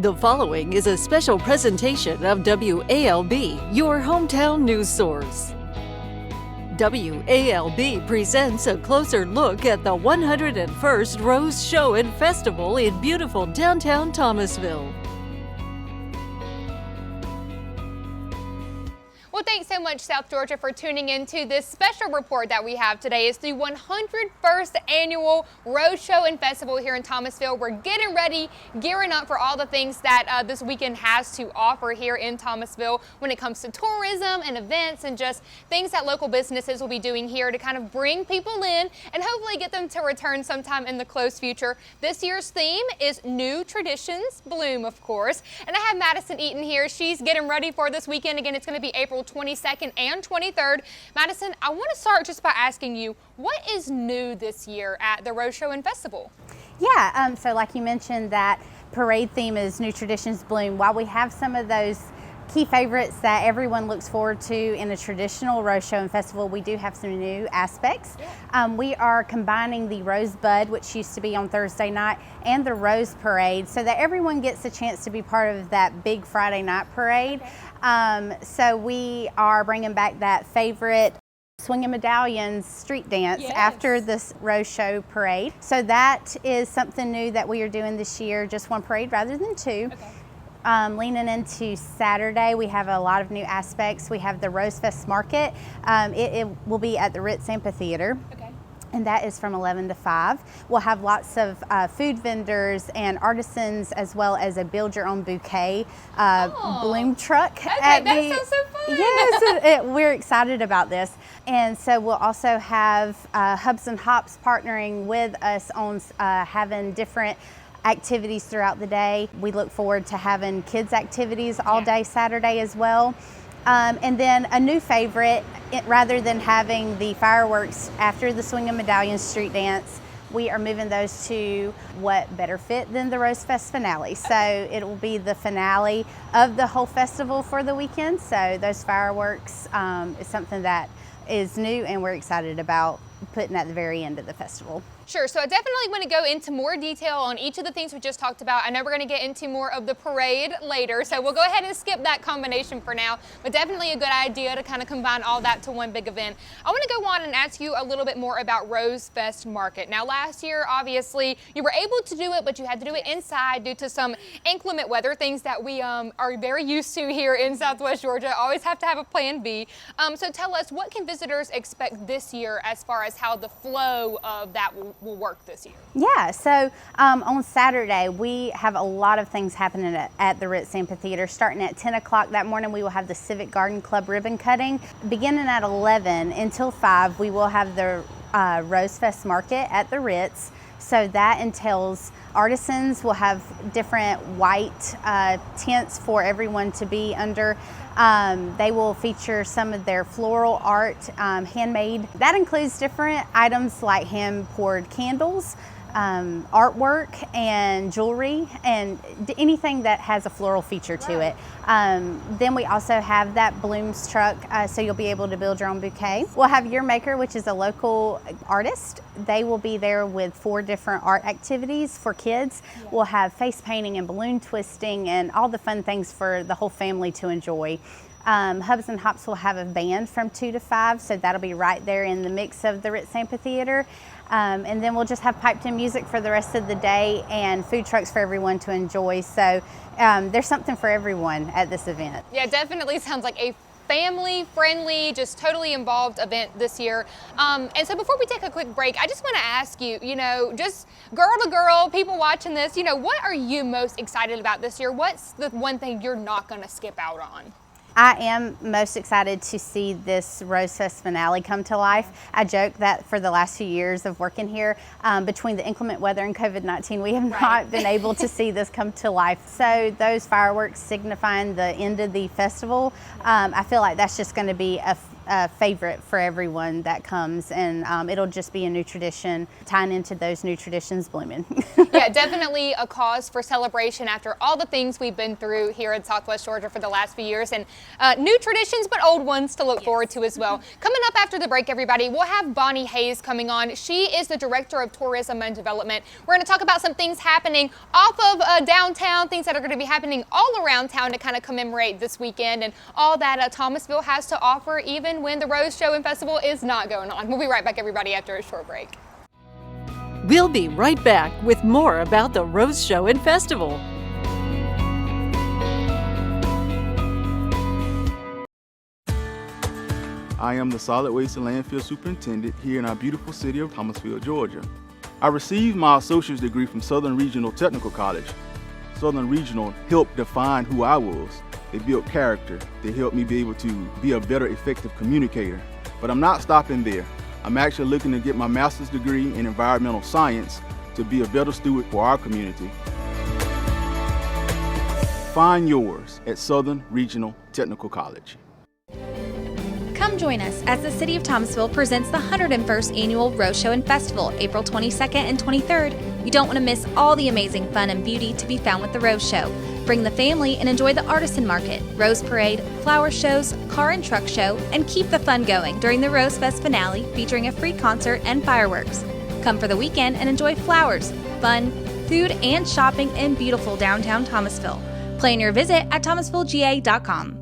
The following is a special presentation of WALB, your hometown news source. WALB presents a closer look at the 101st Rose Show and Festival in beautiful downtown Thomasville. Well, thanks so much, South Georgia, for tuning into this special report that we have today. It's the 101st Annual Rose Show and Festival here in Thomasville. We're getting ready, gearing up for all the things that this weekend has to offer here in Thomasville when it comes to tourism and events and just things that local businesses will be doing here to kind of bring people in and hopefully get them to return sometime in the close future. This year's theme is New Traditions Bloom, of course. And I have Madison Eaton here. She's getting ready for this weekend. Again, it's going to be April 22nd and 23rd. Madison, I want to start just by asking you, what is new this year at the Rose Show and Festival? Yeah, so like you mentioned, that parade theme is New Traditions Bloom. While we have some of those key favorites that everyone looks forward to in a traditional Rose Show and Festival, we do have some new aspects. We are combining the Rosebud, which used to be on Thursday night, and the Rose Parade so that everyone gets a chance to be part of that big Friday night parade. So we are bringing back that favorite Swinging Medallions street dance after this Rose Show parade. So that is something new that we are doing this year, just one parade rather than two. Leaning into Saturday, we have a lot of new aspects. We have the Rose Fest Market. It will be at the Ritz Amphitheater. And that is from 11 to 5. We'll have lots of food vendors and artisans, as well as a build your own bouquet bloom truck. That sounds so fun. Yes, we're excited about this. And so we'll also have Hubs and Hops partnering with us on having different activities throughout the day. We look forward to having kids activities all day Saturday as well. And then a new favorite, rather than having the fireworks after the Swinging Medallions street dance, we are moving those to what better fit than the Rose Fest finale. So it will be the finale of the whole festival for the weekend. So those fireworks is something that is new and we're excited about putting at the very end of the festival. Sure, so I definitely want to go into more detail on each of the things we just talked about. I know we're going to get into more of the parade later, so we'll go ahead and skip that combination for now, but definitely a good idea to kind of combine all that to one big event. I want to go on and ask you a little bit more about Rose Fest Market. Now, last year, obviously, you were able to do it, but you had to do it inside due to some inclement weather, things that we are very used to here in Southwest Georgia. Always have to have a plan B. So tell us, what can visitors expect this year as far as how the flow of that will work this year? Yeah, so on Saturday we have a lot of things happening at the Ritz Amphitheater. Starting at 10 o'clock that morning, we will have the Civic Garden Club ribbon cutting. Beginning at 11 until 5, we will have the Rose Fest Market at the Ritz. So that entails artisans will have different white tents for everyone to be under. They will feature some of their floral art, handmade. That includes different items like hand-poured candles, artwork and jewelry, and anything that has a floral feature to it. Then we also have that blooms truck, so you'll be able to build your own bouquet. We'll have Your Maker, which is a local artist. They will be there with 4 different art activities for kids. We'll have face painting and balloon twisting and all the fun things for the whole family to enjoy. Hubs and Hops will have a band from 2 to 5, so that'll be right there in the mix of the Ritz Amphitheater. And then we'll just have piped-in music for the rest of the day and food trucks for everyone to enjoy. So there's something for everyone at this event. Yeah, definitely sounds like a family-friendly, just totally involved event this year. And so before we take a quick break, I just want to ask you, just girl to girl, people watching this, what are you most excited about this year? What's the one thing you're not going to skip out on? I am most excited to see this Rose Fest finale come to life. I joke that for the last few years of working here, between the inclement weather and COVID-19, we have not been able to see this come to life. So those fireworks signifying the end of the festival, I feel like that's just going to be a favorite for everyone that comes, and it'll just be a new tradition, tying into those new traditions blooming. Yeah, definitely a cause for celebration after all the things we've been through here in Southwest Georgia for the last few years, and new traditions, but old ones to look forward to as well. Coming up after the break, everybody, we'll have Bonnie Hayes coming on. She is the Director of Tourism and Development. We're going to talk about some things happening off of downtown, things that are going to be happening all around town to kind of commemorate this weekend and all that Thomasville has to offer, even when the Rose Show and Festival is not going on. We'll be right back, everybody, after a short break. We'll be right back with more about the Rose Show and Festival. I am the Solid Waste and Landfill Superintendent here in our beautiful city of Thomasville, Georgia. I received my associate's degree from Southern Regional Technical College. Southern Regional helped define who I was. They built character. They helped me be able to be a better, effective communicator. But I'm not stopping there. I'm actually looking to get my master's degree in environmental science to be a better steward for our community. Find yours at Southern Regional Technical College. Come join us as the City of Thomasville presents the 101st Annual Rose Show and Festival, April 22nd and 23rd. You don't want to miss all the amazing fun and beauty to be found with the Rose Show. Bring the family and enjoy the artisan market, rose parade, flower shows, car and truck show, and keep the fun going during the Rose Fest finale featuring a free concert and fireworks. Come for the weekend and enjoy flowers, fun, food, and shopping in beautiful downtown Thomasville. Plan your visit at thomasvillega.com.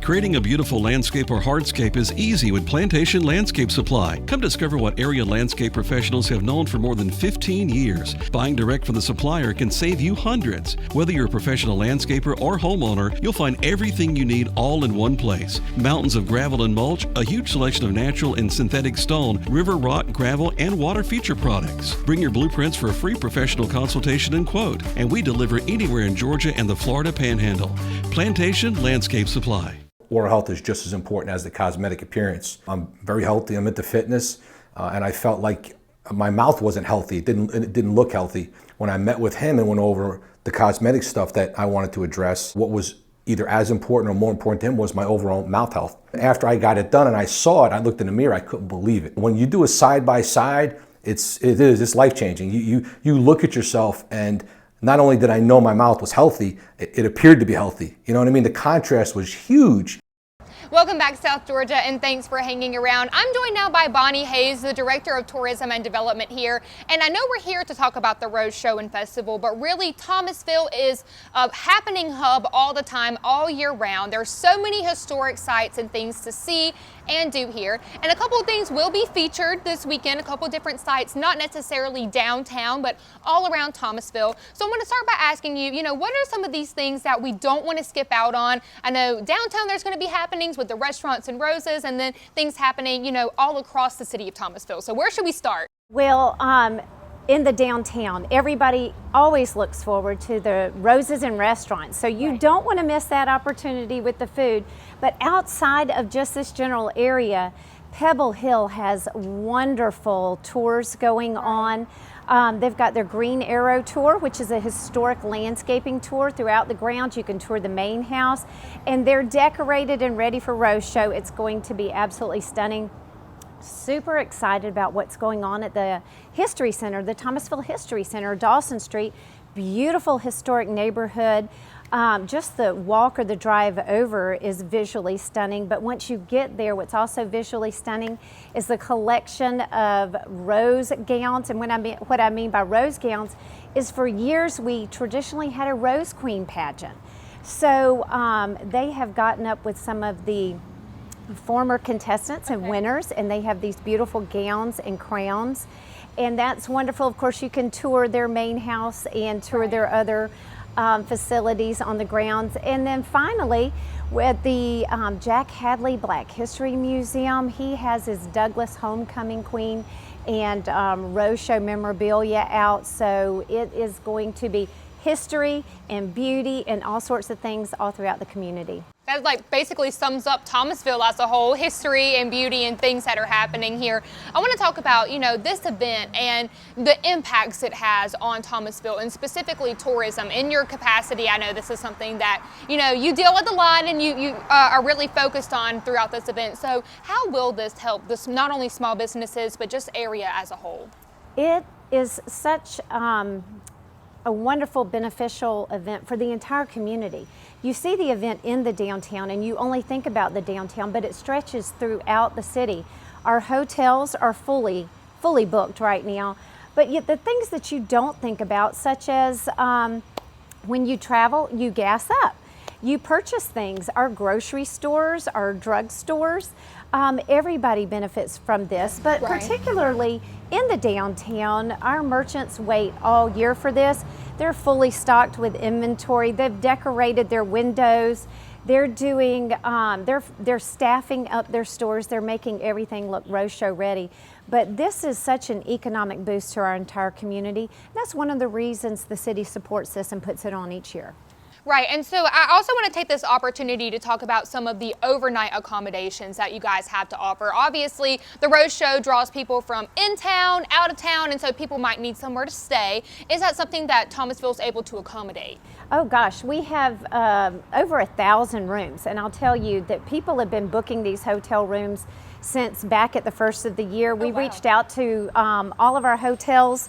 Creating a beautiful landscape or hardscape is easy with Plantation Landscape Supply. Come discover what area landscape professionals have known for more than 15 years. Buying direct from the supplier can save you hundreds. Whether you're a professional landscaper or homeowner, you'll find everything you need all in one place. Mountains of gravel and mulch, a huge selection of natural and synthetic stone, river rock, gravel, and water feature products. Bring your blueprints for a free professional consultation and quote, and we deliver anywhere in Georgia and the Florida Panhandle. Plantation Landscape Supply. Oral health is just as important as the cosmetic appearance. I'm very healthy, I'm into fitness, and I felt like my mouth wasn't healthy, it didn't look healthy. When I met with him and went over the cosmetic stuff that I wanted to address, what was either as important or more important to him was my overall mouth health. After I got it done and I saw it, I looked in the mirror, I couldn't believe it. When you do a side by side, it's life-changing. You look at yourself, and not only did I know my mouth was healthy, it appeared to be healthy. You know what I mean? The contrast was huge. Welcome back, South Georgia, and thanks for hanging around. I'm joined now by Bonnie Hayes, the Director of Tourism and Development here. And I know we're here to talk about the Rose Show and Festival, but really Thomasville is a happening hub all the time, all year round. There's so many historic sites and things to see and do here. And a couple of things will be featured this weekend, a couple of different sites, not necessarily downtown, but all around Thomasville. So I'm going to start by asking you, what are some of these things that we don't want to skip out on? I know downtown there's going to be happenings with the restaurants and roses, and then things happening, all across the city of Thomasville. So where should we start? Well, in the downtown, everybody always looks forward to the roses and restaurants. So you don't want to miss that opportunity with the food. But outside of just this general area, Pebble Hill has wonderful tours going on. They've got their Green Arrow Tour, which is a historic landscaping tour throughout the grounds. You can tour the main house, and they're decorated and ready for Rose Show. It's going to be absolutely stunning. Super excited about what's going on at the History Center, the Thomasville History Center, Dawson Street. Beautiful historic neighborhood. Just the walk or the drive over is visually stunning, but once you get there, what's also visually stunning is the collection of rose gowns. And what I mean by rose gowns is, for years we traditionally had a Rose Queen pageant. So they have gotten up with some of the former contestants and winners, and they have these beautiful gowns and crowns, and that's wonderful. Of course, you can tour their main house and tour their other facilities on the grounds. And then finally, with the Jack Hadley Black History Museum, he has his Douglas Homecoming Queen and Rose Show memorabilia out. So it is going to be history and beauty and all sorts of things all throughout the community. That like basically sums up Thomasville as a whole, history and beauty and things that are happening here. I want to talk about, this event and the impacts it has on Thomasville and specifically tourism. In your capacity, I know this is something that, you deal with a lot and you are really focused on throughout this event. So how will this help this not only small businesses, but just area as a whole? It is such a wonderful, beneficial event for the entire community. You see the event in the downtown and you only think about the downtown, but it stretches throughout the city. Our hotels are fully booked right now, but yet the things that you don't think about, such as when you travel, you gas up. You purchase things, our grocery stores, our drug stores, everybody benefits from this, but particularly in the downtown, our merchants wait all year for this. They're fully stocked with inventory. They've decorated their windows. They're doing, they're staffing up their stores. They're making everything look Rose Show ready. But this is such an economic boost to our entire community. That's one of the reasons the city support system puts it on each year. Right, and so I also want to take this opportunity to talk about some of the overnight accommodations that you guys have to offer. Obviously, the Rose Show draws people from in town, out of town, and so people might need somewhere to stay. Is that something that Thomasville is able to accommodate? Oh gosh, we have over 1,000 rooms, and I'll tell you that people have been booking these hotel rooms since back at the first of the year. We reached out to all of our hotels.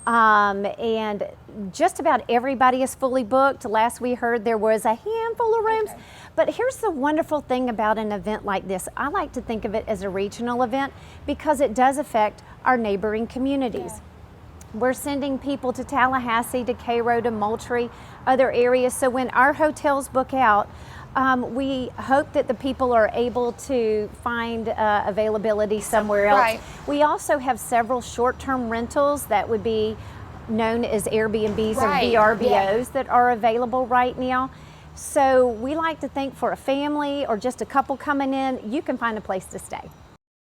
And just about everybody is fully booked. Last we heard there was a handful of rooms. But here's the wonderful thing about an event like this. I like to think of it as a regional event because it does affect our neighboring communities. We're sending people to Tallahassee, to Cairo, to Moultrie, other areas. So when our hotels book out, we hope that the people are able to find availability somewhere else. We also have several short-term rentals that would be known as Airbnbs or VRBOs that are available right now. So we like to think for a family or just a couple coming in, you can find a place to stay.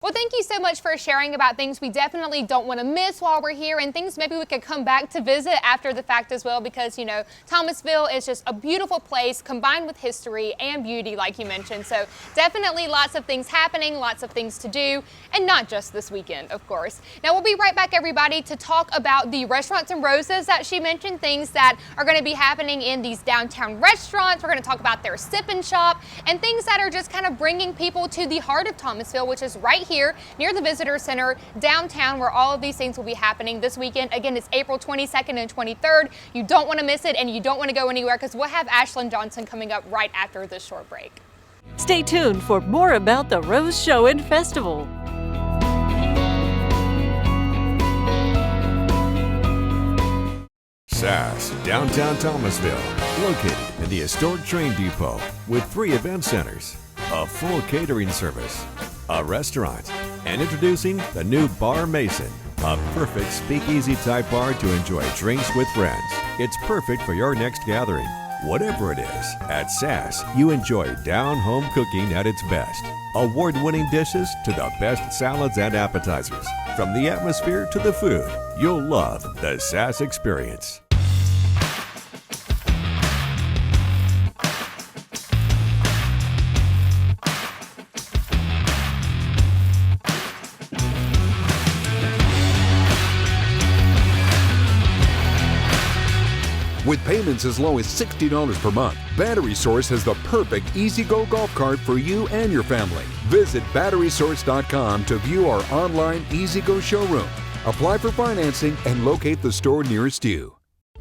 Well, thank you so much for sharing about things we definitely don't want to miss while we're here and things maybe we could come back to visit after the fact as well because, Thomasville is just a beautiful place combined with history and beauty, like you mentioned. So definitely lots of things happening, lots of things to do, and not just this weekend, of course. Now, we'll be right back, everybody, to talk about the restaurants and roses that she mentioned, things that are going to be happening in these downtown restaurants. We're going to talk about their sip and shop and things that are just kind of bringing people to the heart of Thomasville, which is right here near the Visitor Center downtown, where all of these things will be happening this weekend. Again, it's April 22nd and 23rd. You don't want to miss it, and you don't want to go anywhere because we'll have Ashlyn Johnson coming up right after this short break. Stay tuned for more about the Rose Show and Festival. SAS, downtown Thomasville, located in the historic train depot with 3 event centers, a full catering service, a restaurant, and introducing the new Bar Mason, a perfect speakeasy type bar to enjoy drinks with friends. It's perfect for your next gathering. Whatever it is, at SAS, you enjoy down-home cooking at its best. Award-winning dishes to the best salads and appetizers. From the atmosphere to the food, you'll love the SAS experience. With payments as low as $60 per month, Battery Source has the perfect easy-go golf cart for you and your family. Visit BatterySource.com to view our online easy-go showroom. Apply for financing and locate the store nearest you.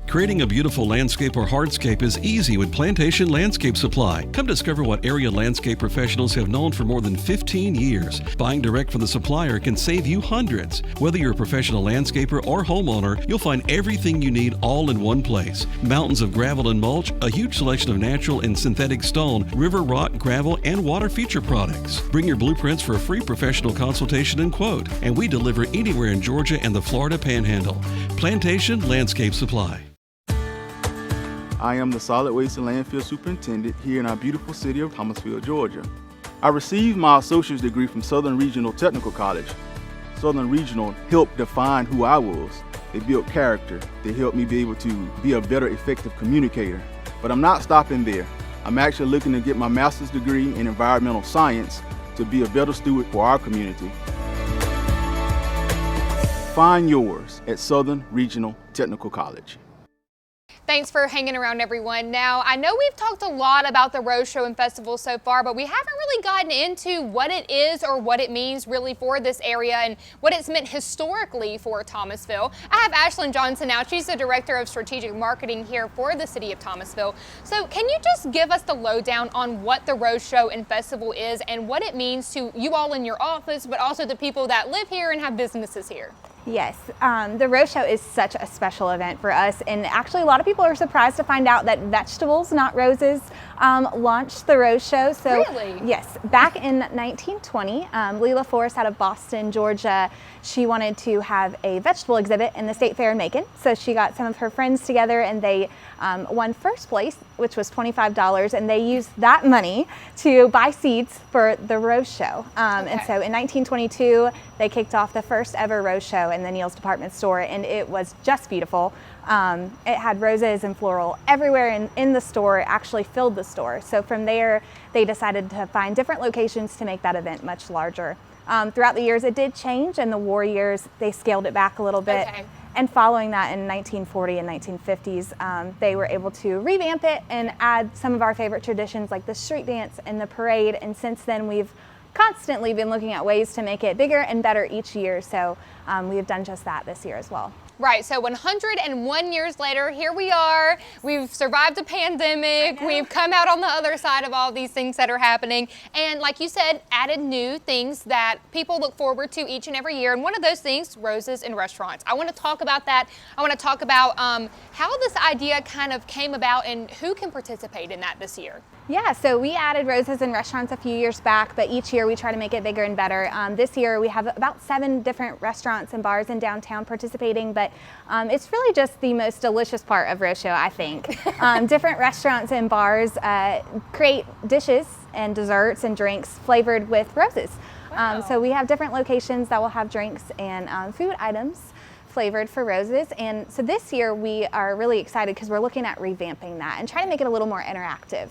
Creating a beautiful landscape or hardscape is easy with Plantation Landscape Supply. Come discover what area landscape professionals have known for more than 15 years. Buying direct from the supplier can save you hundreds. Whether you're a professional landscaper or homeowner, you'll find everything you need all in one place. Mountains of gravel and mulch, a huge selection of natural and synthetic stone, river rock, gravel, and water feature products. Bring your blueprints for a free professional consultation and quote, and we deliver anywhere in Georgia and the Florida Panhandle. Plantation Landscape Supply. I am the Solid Waste and Landfill Superintendent here in our beautiful city of Thomasville, Georgia. I received my associate's degree from Southern Regional Technical College. Southern Regional helped define who I was. they build character, they help me be able to be a better effective communicator. But I'm not stopping there. I'm actually looking to get my master's degree in environmental science to be a better steward for our community. Find yours at Southern Regional Technical College. Thanks for hanging around, everyone. Now, I know we've talked a lot about the Rose Show and Festival so far, but we haven't really gotten into what it is or what it means really for this area and what it's meant historically for Thomasville. I have Ashlyn Johnson now. She's the Director of Strategic Marketing here for the City of Thomasville. So can you just give us the lowdown on what the Rose Show and Festival is and what it means to you all in your office, but also the people that live here and have businesses here? Yes, the Rose Show is such a special event for us, and actually a lot of people are surprised to find out that vegetables, not roses, launched the Rose Show. So, really? Yes, back in 1920, Leila Forrest out of Boston, Georgia, she wanted to have a vegetable exhibit in the State Fair in Macon. So she got some of her friends together and they won first place, which was $25, and they used that money to buy seeds for the Rose Show. And so in 1922, they kicked off the first ever Rose Show in the Neal's department store, and it was just beautiful. It had roses and floral everywhere in the store. It actually filled the store. So from there, they decided to find different locations to make that event much larger. Throughout the years, it did change. In the war years, they scaled it back a little bit. Okay. And following that in 1940 and 1950s, they were able to revamp it and add some of our favorite traditions like the street dance and the parade. And since then, we've constantly been looking at ways to make it bigger and better each year. So we have done just that this year as well. Right, so 101 years later, here we are. We've survived a pandemic. We've come out on the other side of all these things that are happening. And like you said, added new things that people look forward to each and every year. And one of those things, roses in restaurants. I want to talk about that. I want to talk about how this idea kind of came about and who can participate in that this year. Yeah, so we added roses in restaurants a few years back, but each year we try to make it bigger and better. This year we have about 7 different restaurants and bars in downtown participating, but it's really just the most delicious part of Rose Show, I think. Different restaurants and bars create dishes and desserts and drinks flavored with roses. Wow. So we have different locations that will have drinks and food items flavored for roses. And so this year we are really excited because we're looking at revamping that and trying to make it a little more interactive.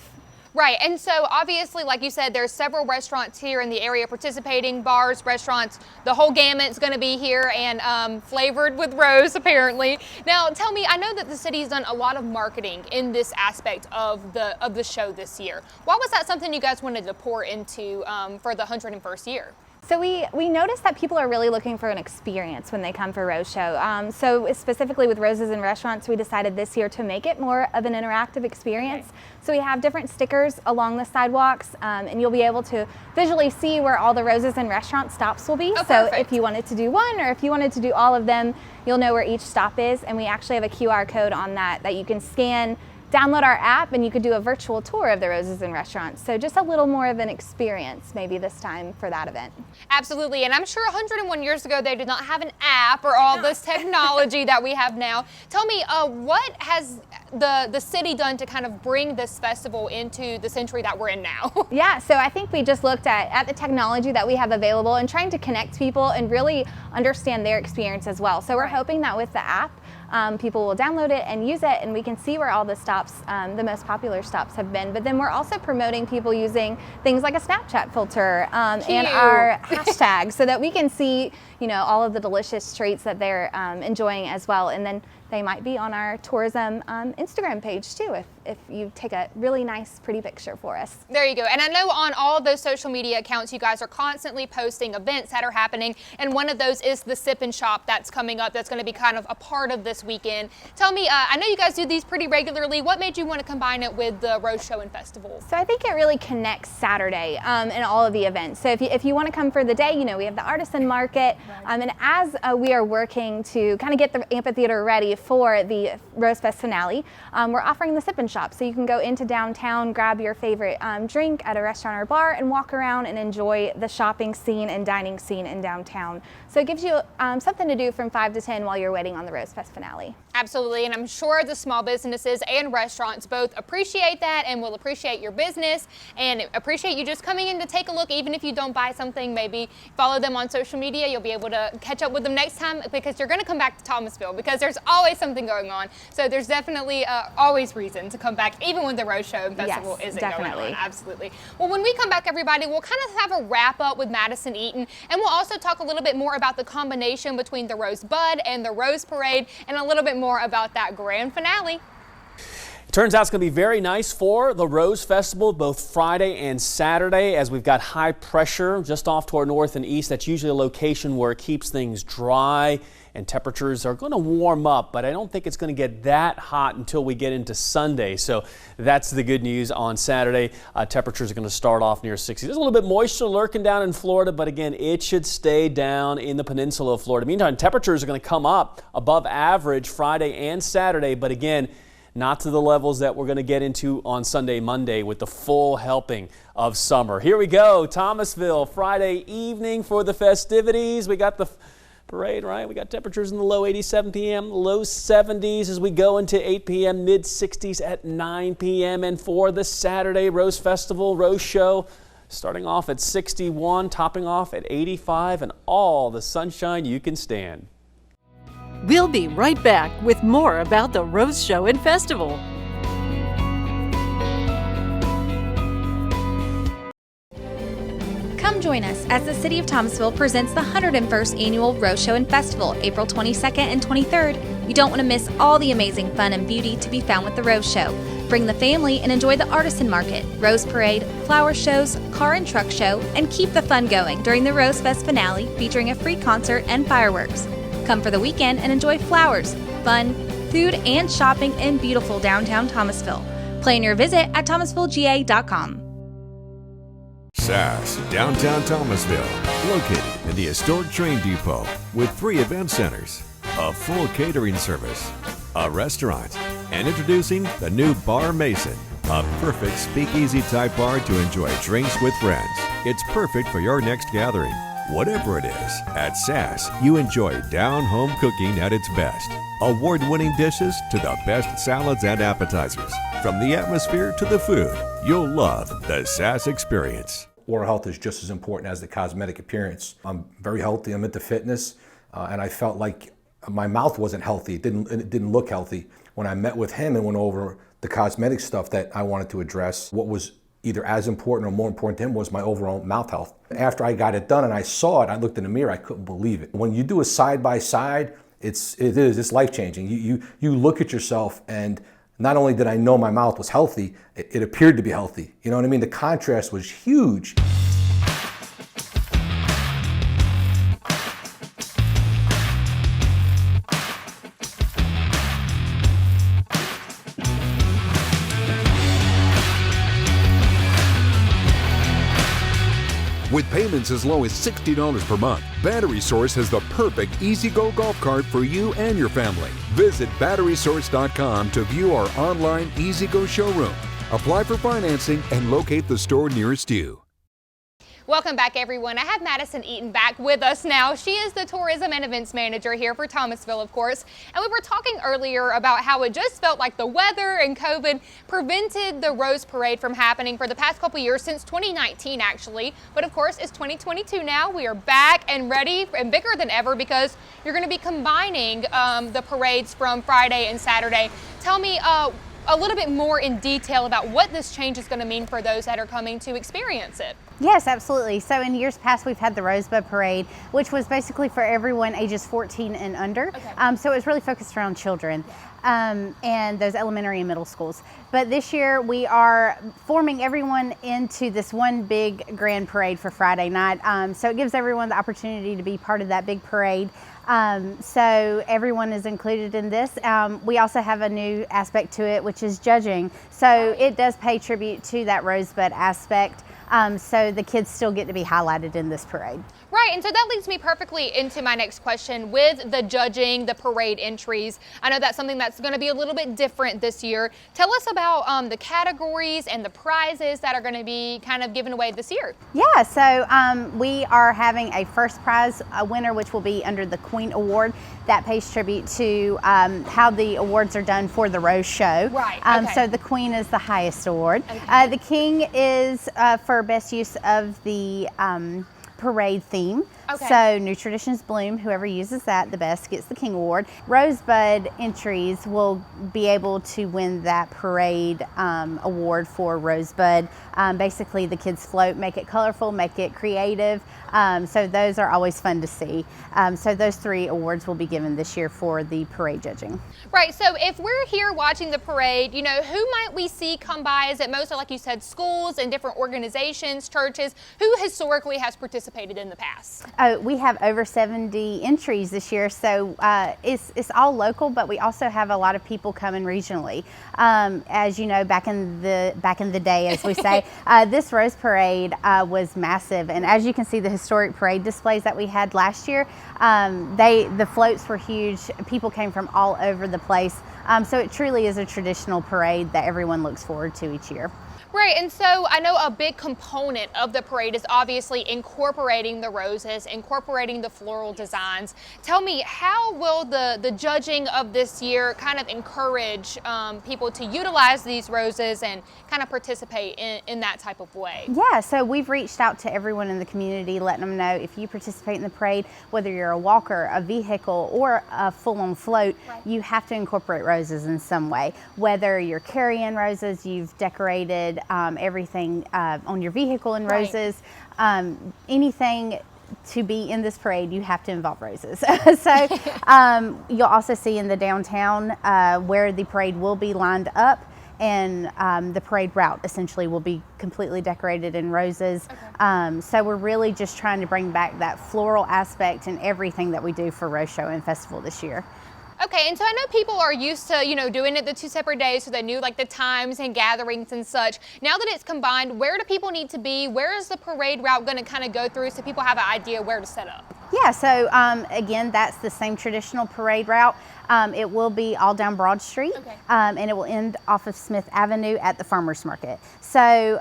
Right, and so obviously, like you said, there's several restaurants here in the area participating, bars, restaurants, the whole gamut's going to be here and flavored with rose, apparently. Now, tell me, I know that the city's done a lot of marketing in this aspect of the show this year. Why was that something you guys wanted to pour into for the 101st year? So we noticed that people are really looking for an experience when they come for Rose Show. So specifically with Roses in Restaurants, we decided this year to make it more of an interactive experience. Okay. So we have different stickers along the sidewalks, and you'll be able to visually see where all the Roses in Restaurant stops will be. Oh, so perfect. if you wanted to do one or if you wanted to do all of them, you'll know where each stop is. And we actually have a QR code on that you can scan, download our app, and you could do a virtual tour of the Roses in Restaurants. So just a little more of an experience maybe this time for that event. Absolutely, and I'm sure 101 years ago they did not have an app or all this technology that we have now. Tell me, what has the city done to kind of bring this festival into the century that we're in now? Yeah, so I think we just looked at the technology that we have available and trying to connect people and really understand their experience as well. So we're hoping that with the app, people will download it and use it, and we can see where all the stops, the most popular stops have been. But then we're also promoting people using things like a Snapchat filter and our hashtag so that we can see, all of the delicious treats that they're enjoying as well. And then they might be on our tourism Instagram page too if you take a really nice, pretty picture for us. There you go. And I know on all of those social media accounts, you guys are constantly posting events that are happening. And one of those is the Sip and Shop that's coming up. That's going to be kind of a part of this weekend. Tell me, I know you guys do these pretty regularly. What made you want to combine it with the Rose Show and Festival? So I think it really connects Saturday and all of the events. So if you want to come for the day, we have the artisan market. And as we are working to kind of get the amphitheater ready for the Rose Fest finale, we're offering the Sip and Shop. So you can go into downtown, grab your favorite drink at a restaurant or bar, and walk around and enjoy the shopping scene and dining scene in downtown. So it gives you something to do from 5 to 10 while you're waiting on the Rose Fest finale. Absolutely, and I'm sure the small businesses and restaurants both appreciate that and will appreciate your business and appreciate you just coming in to take a look. Even if you don't buy something, maybe follow them on social media. You'll be able to catch up with them next time because you're going to come back to Thomasville because there's always something going on. So there's definitely always reason to come back, even when the Rose Show and Festival isn't going on. Absolutely. Well, when we come back, everybody, we'll kind of have a wrap up with Madison Eaton, and we'll also talk a little bit more about the combination between the Rose Bud and the Rose Parade, and a little bit more about that grand finale. It turns out it's going to be very nice for the Rose Festival both Friday and Saturday, as we've got high pressure just off to our north and east. That's usually a location where it keeps things dry and temperatures are going to warm up, but I don't think it's going to get that hot until we get into Sunday. So that's the good news on Saturday. Temperatures are going to start off near 60. There's a little bit moisture lurking down in Florida, but again, it should stay down in the peninsula of Florida. Meantime, temperatures are going to come up above average Friday and Saturday, but again, not to the levels that we're going to get into on Sunday, Monday with the full helping of summer. Here we go, Thomasville, Friday evening for the festivities. We got the parade, right? We got temperatures in the low 80s, 7 p.m., low 70s as we go into 8 p.m., mid 60s at 9 p.m. And for the Saturday Rose Festival, Rose Show, starting off at 61, topping off at 85, and all the sunshine you can stand. We'll be right back with more about the Rose Show and Festival. Come join us as the City of Thomasville presents the 101st Annual Rose Show and Festival, April 22nd and 23rd. You don't want to miss all the amazing fun and beauty to be found with the Rose Show. Bring the family and enjoy the artisan market, Rose Parade, flower shows, car and truck show, and keep the fun going during the Rose Fest finale featuring a free concert and fireworks. Come for the weekend and enjoy flowers, fun, food, and shopping in beautiful downtown Thomasville. Plan your visit at thomasvillega.com. SAS, downtown Thomasville, located in the historic train depot with 3 event centers, a full catering service, a restaurant, and introducing the new Bar Mason, a perfect speakeasy type bar to enjoy drinks with friends. It's perfect for your next gathering. Whatever it is, at SAS, you enjoy down-home cooking at its best. Award-winning dishes to the best salads and appetizers. From the atmosphere to the food, you'll love the SAS experience. Oral health is just as important as the cosmetic appearance. I'm very healthy, I'm into fitness, and I felt like my mouth wasn't healthy. It didn't look healthy. When I met with him and went over the cosmetic stuff that I wanted to address, what was either as important or more important to him was my overall mouth health. After I got it done and I saw it, I looked in the mirror, I couldn't believe it. When you do a side-by-side, it's life-changing. You look at yourself, and not only did I know my mouth was healthy, it appeared to be healthy. You know what I mean? The contrast was huge. With payments as low as $60 per month, Battery Source has the perfect easy-go golf cart for you and your family. Visit BatterySource.com to view our online easy-go showroom. Apply for financing and locate the store nearest you. Welcome back, everyone. I have Madison Eaton back with us now. She is the Tourism and Events Manager here for Thomasville, of course. And we were talking earlier about how it just felt like the weather and COVID prevented the Rose Parade from happening for the past couple years, since 2019, actually. But of course, it's 2022 now. We are back and ready and bigger than ever because you're going to be combining the parades from Friday and Saturday. Tell me a little bit more in detail about what this change is going to mean for those that are coming to experience it. Yes, absolutely. So in years past, we've had the Rosebud Parade, which was basically for everyone ages 14 and under. Okay. So it was really focused around children and those elementary and middle schools. But this year, we are forming everyone into this one big grand parade for Friday night. So it gives everyone the opportunity to be part of that big parade. So everyone is included in this. We also have a new aspect to it, which is judging. So it does pay tribute to that Rosebud aspect. So the kids still get to be highlighted in this parade. Right, and so that leads me perfectly into my next question with the judging, the parade entries. I know that's something that's going to be a little bit different this year. Tell us about the categories and the prizes that are going to be kind of given away this year. Yeah, so we are having a first prize winner, which will be under the Queen Award. That pays tribute to how the awards are done for the Rose Show. Right, okay. So the Queen is the highest award. Okay. The King is for best use of the parade theme. Okay. So New Traditions Bloom, whoever uses that the best gets the King Award. Rosebud entries will be able to win that parade award for Rosebud. Basically the kids float, make it colorful, make it creative. So those are always fun to see. So those 3 awards will be given this year for the parade judging. Right, so if we're here watching the parade, you know, who might we see come by? Is it mostly, like you said, schools and different organizations, churches? Who historically has participated in the past? We have over 70 entries this year, so it's all local, but we also have a lot of people coming regionally. As you know, back in the day, as we say, this Rose Parade was massive, and as you can see, the historic parade displays that we had last year, the floats were huge. People came from all over the place, so it truly is a traditional parade that everyone looks forward to each year. Right, and so I know a big component of the parade is obviously incorporating the roses, incorporating the floral designs. Tell me, how will the judging of this year kind of encourage people to utilize these roses and kind of participate in that type of way? Yeah, so we've reached out to everyone in the community, letting them know if you participate in the parade, whether you're a walker, a vehicle, or a full-on float, right, you have to incorporate roses in some way. Whether you're carrying roses, you've decorated everything on your vehicle in roses, anything to be in this parade, you have to involve roses. So you'll also see in the downtown where the parade will be lined up, and the parade route essentially will be completely decorated in roses. Okay. So we're really just trying to bring back that floral aspect in everything that we do for Rose Show and Festival this year. Okay, and so I know people are used to, you know, doing it the 2 separate days, so they knew like the times and gatherings and such. Now that it's combined, where do people need to be? Where is the parade route going to kind of go through so people have an idea where to set up? Yeah, so again, that's the same traditional parade route. It will be all down Broad Street, okay, and it will end off of Smith Avenue at the Farmers Market. So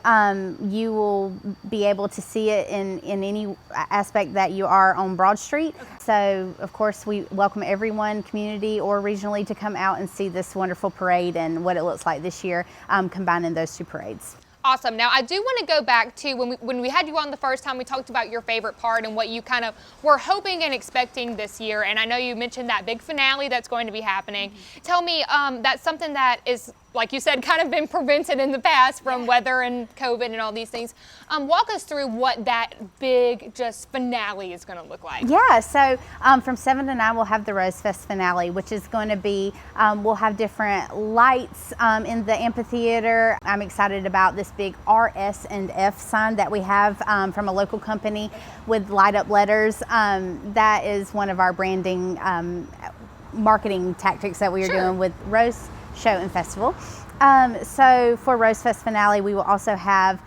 you will be able to see it in any aspect that you are on Broad Street. Okay. So of course we welcome everyone, community or regionally, to come out and see this wonderful parade and what it looks like this year, combining those 2 parades. Awesome. Now, I do want to go back to when we had you on the first time, we talked about your favorite part and what you kind of were hoping and expecting this year. And I know you mentioned that big finale that's going to be happening. Mm-hmm. Tell me, that's something that is, like you said, kind of been prevented in the past from weather and COVID and all these things. Walk us through what that big just finale is going to look like. Yeah, so from 7 to 9 we'll have the Rose Fest finale, which is going to be, we'll have different lights in the amphitheater. I'm excited about this big RS and F sign that we have from a local company with light up letters. That is one of our branding marketing tactics that we are doing with Rose Show and Festival. So for Rose Fest finale, we will also have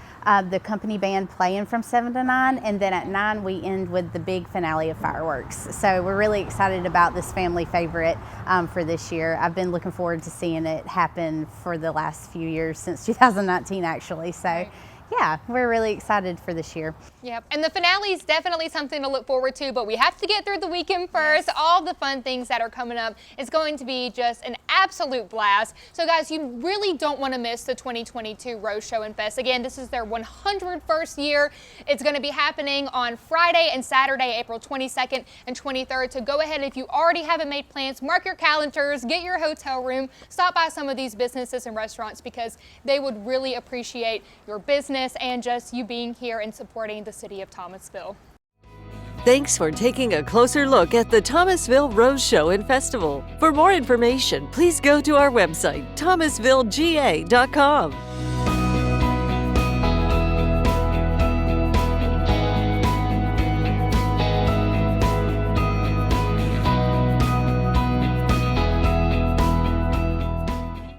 the company band playing from 7 to 9, and then at 9 we end with the big finale of fireworks. So we're really excited about this family favorite for this year. I've been looking forward to seeing it happen for the last few years, since 2019 actually. So yeah, we're really excited for this year. Yep, and the finale is definitely something to look forward to, but we have to get through the weekend first. Yes. All the fun things that are coming up. It's going to be just an absolute blast. So guys, you really don't want to miss the 2022 Rose Show and Fest. Again, this is their 101st year. It's going to be happening on Friday and Saturday, April 22nd and 23rd. So go ahead, if you already haven't made plans, mark your calendars, get your hotel room, stop by some of these businesses and restaurants, because they would really appreciate your business and just you being here and supporting the city of Thomasville. Thanks for taking a closer look at the Thomasville Rose Show and Festival. For more information, please go to our website, thomasvillega.com.